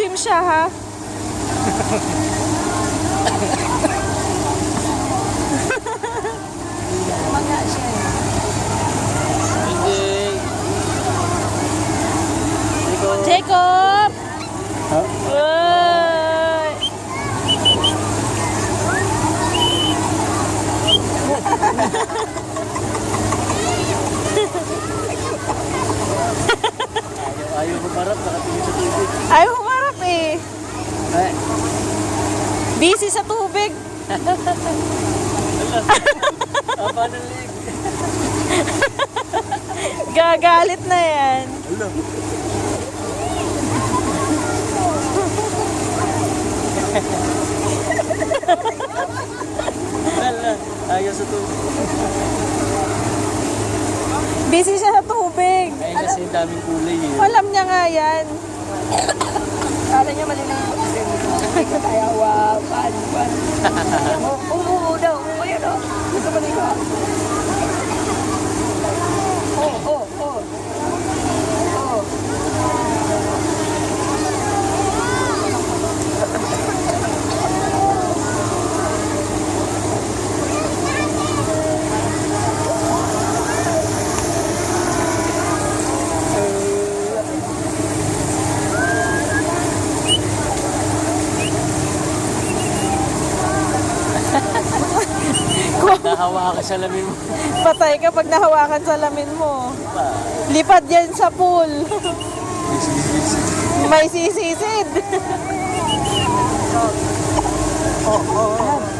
mag-swim siya, ha? Maga siya eh. Jacob! Ha? Uy! Ayaw magmarap, nakatingin sa tubig. Ayaw humarap eh. Ay, Busy sa tubig. apa ng leg? Gagalit na yan. Hello. Wala, ayaw sa tubig. Busy siya sa tubig. Ay, kasi yung daming kulay eh. Alam niya nga yan. Kala niya malinaw. Hindi ko tayo pan. Oo daw. Ayun o. Gusto mo nito. Oo. Nahawa ka sa lamin mo. Patay ka pag nahawakan sa lamin mo. Lipad yan sa pool. May sisisid.